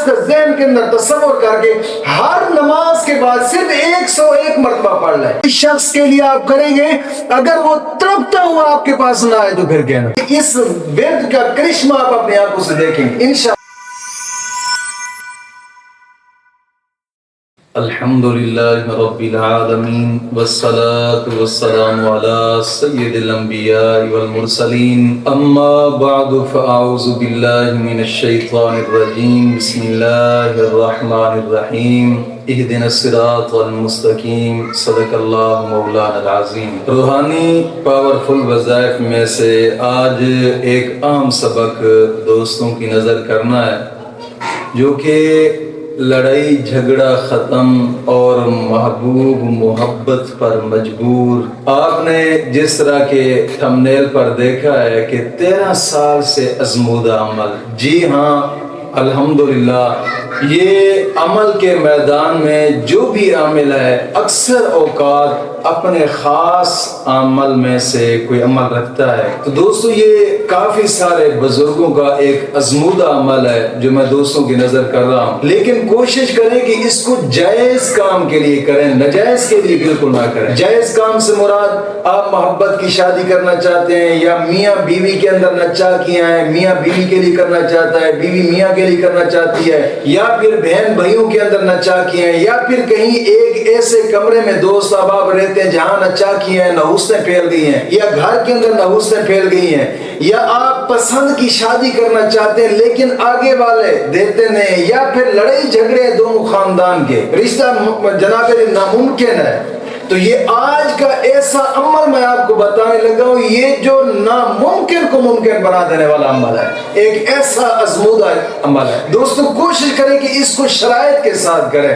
کا ذہن کے اندر تصور کر کے ہر نماز کے بعد صرف 101 مرتبہ پڑھ لیں. اس شخص کے لیے آپ کریں گے، اگر وہ تڑپتا ہوا آپ کے پاس نہ آئے تو پھر کہنا. اس ورد کا کرشمہ آپ اپنے آنکھوں سے دیکھیں گے انشاءاللہ. الحمدللہ رب العالمین والصلاة والسلام علی سید الانبیاء والمرسلین، اما بعد فاعوذ باللہ من الشیطان الرجیم، بسم اللہ الرحمن الرحیم، اہدنا الصراط المستقیم، صدق اللہ مولانا العظیم. روحانی پاورفل وظائف میں سے آج ایک عام سبق دوستوں کی نظر کرنا ہے، جو کہ لڑائی جھگڑا ختم اور محبوب محبت پر مجبور. آپ نے جس طرح کے تھمبنیل پر دیکھا ہے کہ 13 سال سے ازمودہ عمل. جی ہاں الحمدللہ، یہ عمل کے میدان میں جو بھی عامل ہے اکثر اوقات اپنے خاص عمل میں سے کوئی عمل رکھتا ہے. تو دوستو یہ کافی سارے بزرگوں کا ایک ازمودہ عمل ہے جو میں دوستوں کی نظر کر رہا ہوں، لیکن کوشش کریں کہ اس کو جائز کام کے لیے کریں، ناجائز کے لیے بالکل نہ کریں. جائز کام سے مراد آپ محبت کی شادی کرنا چاہتے ہیں، یا میاں بیوی کے اندر نچا کیا ہے، میاں بیوی کے لیے کرنا چاہتا ہے، بیوی میاں کے لیے کرنا چاہتی ہے، یا پھر بہن بھائیوں کے اندر نچا کیے ہیں، یا پھر کہیں ایک ایسے کمرے میں دوست احباب رہتے ہیں جہاں نچا کیے ہیں، نحوستیں پھیل گئی ہیں، یا گھر کے اندر نحوستیں پھیل گئی ہیں، یا آپ پسند کی شادی کرنا چاہتے ہیں لیکن آگے والے دیتے نہیں، یا پھر لڑائی جھگڑے دونوں خاندان کے، رشتہ جناب ناممکن ہے. تو یہ آج کا ایسا عمل میں آپ کو بتانے لگا ہوں، یہ جو ناممکن کو ممکن بنا دینے والا عمل ہے، ایک ایسا ازمودہ عمل ہے. دوستو کوشش کریں کہ اس کو شرائط کے ساتھ کریں.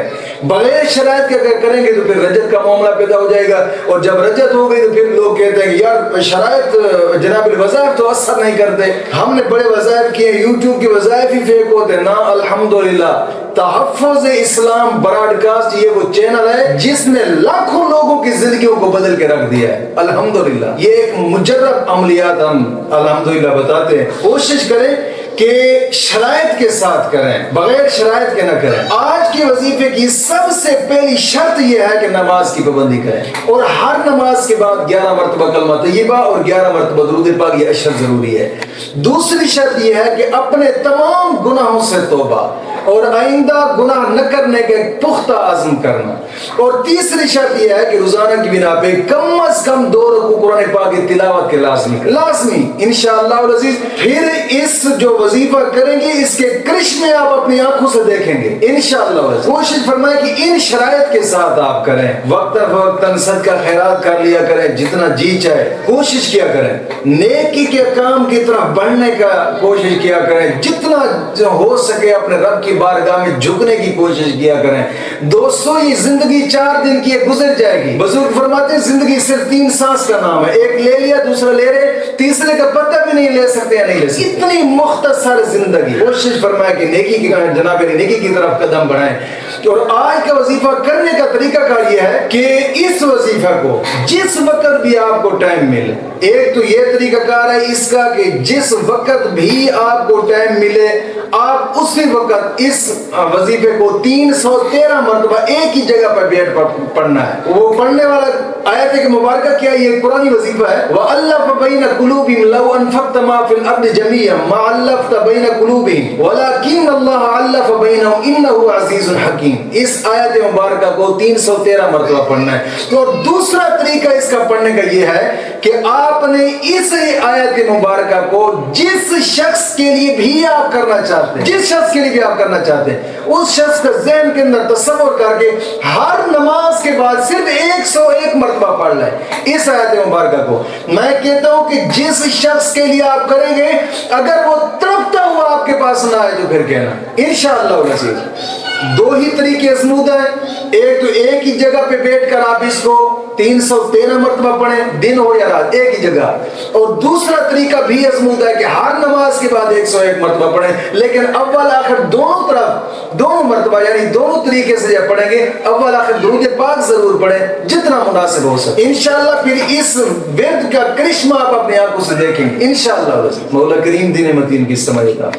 بغیر شرائط کے اگر کریں گے تو پھر رجت کا معاملہ پیدا ہو جائے گا، اور جب رجت ہو گئی تو پھر لوگ کہتے ہیں کہ یار شرائط جناب الوظائف تو اثر نہیں کرتے، ہم نے بڑے وظائف کیے، یوٹیوب کے وظائف ہی فیک ہوتے. نا الحمدللہ، تحفظ اسلام براڈ کاسٹ یہ وہ چینل ہے جس نے لاکھوں لوگوں کی زندگیوں کو بدل کے رکھ دیا ہے الحمدللہ. یہ ایک مجرب عملیات ہم الحمدللہ بتاتے ہیں. کوشش کریں کہ شرائط کے ساتھ کریں، بغیر شرائط کے نہ کریں. آج کے وظیفے کی سب سے پہلی شرط یہ ہے کہ نماز کی پابندی کریں، اور ہر نماز کے بعد 11 مرتبہ کلمہ طیبہ اور 11 مرتبہ درود پاک، یہ اشر ضروری ہے. دوسری شرط یہ ہے کہ اپنے تمام گناہوں سے توبہ اور آئندہ گناہ نہ کرنے کے پختہ عزم کرنا. اور تیسری شرط یہ ہے کہ روزانہ کی بنا پہ کم از کم 2 رکوع قرآن پاک کی تلاوت کے لازمی انشاءاللہ العزیز. پھر اس جو وظیفہ کریں گے اس کے کرشمے آپ اپنی آنکھوں سے دیکھیں گے انشاءاللہ العزیز. کوشش فرمائیں کہ ان شرائط کے ساتھ آپ کریں. وقتاً فوقتاً صدقہ خیرات کر لیا کریں جتنا جی چاہے، کوشش کیا کریں. نیکی کے کام کی طرف بڑھنے کا کوشش کیا کریں، جتنا ہو سکے اپنے رب کی بارگاہ میں جھکنے کی کوشش کیا کریں. دوستو یہ زندگی 4 دن کی گزر جائے گی. بزرگ فرماتے ہیں زندگی صرف 3 سانس کا نام ہے، ایک لے لیا دوسرا لے رہے، تیسرے کا پتہ بھی نہیں لے سکتے یا نہیں لے سکتے. اتنی مختصر زندگی. کوشش فرمائے کہ نیکی کی جناب نیکی کی طرف قدم بڑھائیں. اور آج کا وظیفہ کرنے کا طریقہ کار یہ ہے کہ اس وظیفہ کو جس وقت بھی آپ کو ٹائم ملے، ایک تو یہ طریقہ کار ہے اس کا کہ جس وقت بھی آپ کو ٹائم ملے آپ اسی وقت اس وظیفے کو 313 مرتبہ ایک ہی جگہ پر بیٹھ پڑھنا ہے. وہ پڑھنے والا آیت مبارکہ کیا یہ قرآنی وظیفہ ہے. وَأَلَّفَ بَيْنَ قُلُوبِهِمْ لَوْ أَنفَقْتَ مَا فِي الْأَرْضِ جَمِيعًا مَا أَلَّفْتَ بَيْنَ قُلُوبِهِمْ وَلَكِنَّ اللَّهَ أَلَّفَ بَيْنَهُمْ إِنَّهُ عَزِيزٌ حَكِيمٌ. اس آیت مبارکہ کو 313 مرتبہ پڑھنا ہے. تو دوسرا طریقہ اس کا پڑھنے کا یہ ہے کہ آپ نے اس آیت مبارکہ کو جس شخص کے لیے بھی آپ کرنا چاہتے ہیں، جس شخص کے لیے بھی آپ کرنا چاہتے ہیں، اس شخص کا ذہن کے اندر تصور کر کے ہر نماز کے بعد صرف 101 مرتبہ پڑھ لیں اس آیت مبارکہ کو. میں کہتا ہوں کہ جس شخص کے لیے آپ کریں گے اگر وہ تڑپتا ہوا آپ کے پاس نہ آئے تو پھر کہنا انشاءاللہ العزیز. 2 ہی طریقے ازمود ہیں. ایک تو ایک ہی جگہ پہ بیٹھ کر آپ اس کو 313 مرتبہ پڑھیں، دن ہو یا رات ایک ہی جگہ. اور دوسرا طریقہ بھی ازمود ہے کہ ہر نماز کے بعد 101 مرتبہ پڑھیں، لیکن اول آخر دونوں طرف 2 مرتبہ یعنی دونوں طریقے سے جب پڑھیں گے اول آخر درود پاک ضرور پڑھیں جتنا مناسب ہو سکے انشاءاللہ. پھر اس ورد کا کرشمہ آپ اپنے آنکھوں سے دیکھیں گے انشاءاللہ. مولا کریم دین متین کی سمجھتا